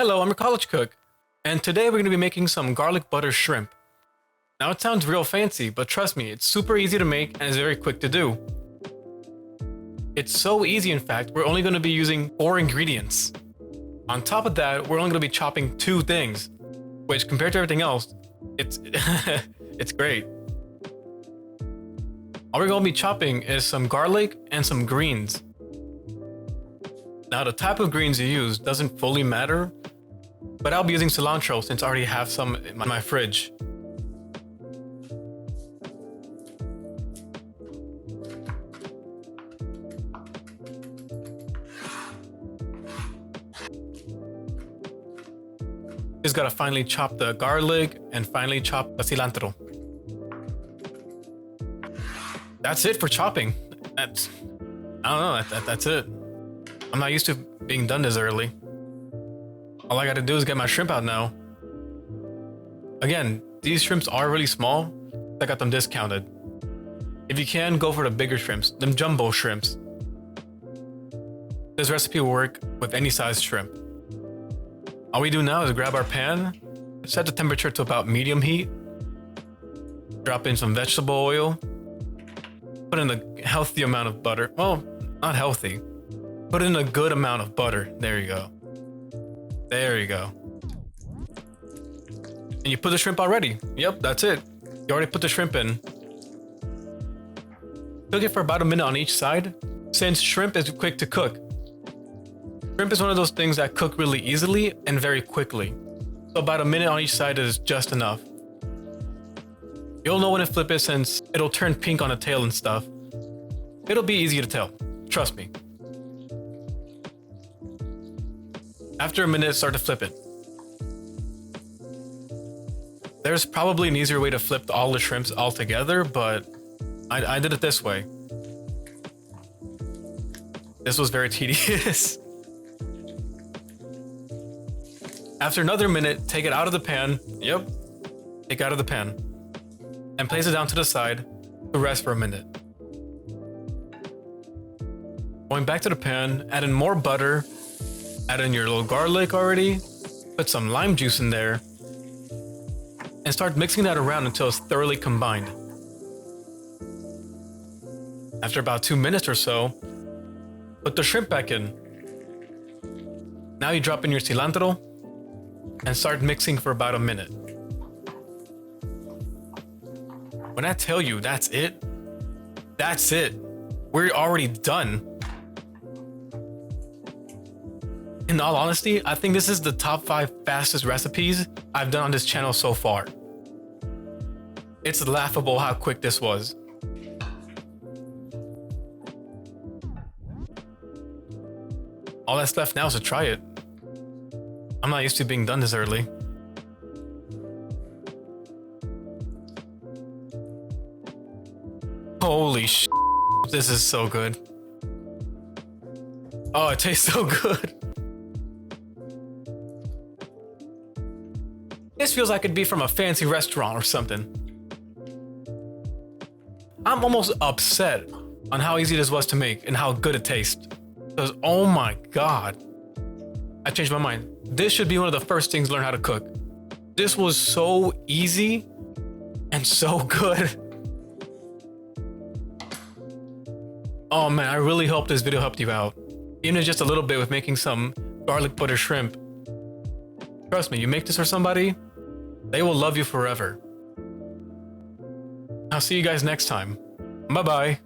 Hello, I'm your college cook, and today we're going to be making some garlic butter shrimp. Now it sounds real fancy, but trust me, it's super easy to make and it's very quick to do. It's so easy, in fact, we're only going to be using 4 ingredients. On top of that, we're only going to be chopping 2 things, which compared to everything else, it's it's great. All we're going to be chopping is some garlic and some greens. Now the type of greens you use doesn't fully matter, but I'll be using cilantro since I already have some in my fridge. Just gotta finely chop the garlic and finely chop the cilantro. That's it for chopping. I don't know, that's it. I'm not used to being done this early. All I gotta do is get my shrimp out now. Again, these shrimps are really small. I got them discounted. If you can, go for the bigger shrimps, them jumbo shrimps. This recipe will work with any size shrimp. All we do now is grab our pan, set the temperature to about medium heat, drop in some vegetable oil, put in a healthy amount of butter. Well, not healthy. Put in a good amount of butter. There you go. There you go. And you put the shrimp already. Yep, that's it. You already put the shrimp in. Cook it for about a minute on each side, since shrimp is quick to cook. Shrimp is one of those things that cook really easily and very quickly. So about a minute on each side is just enough. You'll know when to flip it since it'll turn pink on the tail and stuff. It'll be easy to tell. Trust me. After a minute, start to flip it. There's probably an easier way to flip all the shrimps all together, but I did it this way. This was very tedious. After another minute, take it out of the pan. Yep, take it out of the pan. And place it down to the side to rest for a minute. Going back to the pan, add in more butter. Add in your little garlic already. Put some lime juice in there. And start mixing that around until it's thoroughly combined. After about 2 minutes or so, put the shrimp back in. Now you drop in your cilantro and start mixing for about a minute. When I tell you that's it, that's it. We're already done. In all honesty, I think this is the top 5 fastest recipes I've done on this channel so far. It's laughable how quick this was. All that's left now is to try it. I'm not used to being done this early. Holy sh**, this is so good. Oh, it tastes so good. This feels like it'd be from a fancy restaurant or something. I'm almost upset on how easy this was to make and how good it tastes. Because, oh my god. I changed my mind. This should be one of the first things to learn how to cook. This was so easy and so good. Oh man, I really hope this video helped you out. Even if just a little bit with making some garlic butter shrimp. Trust me, you make this for somebody, they will love you forever. I'll see you guys next time. Bye bye.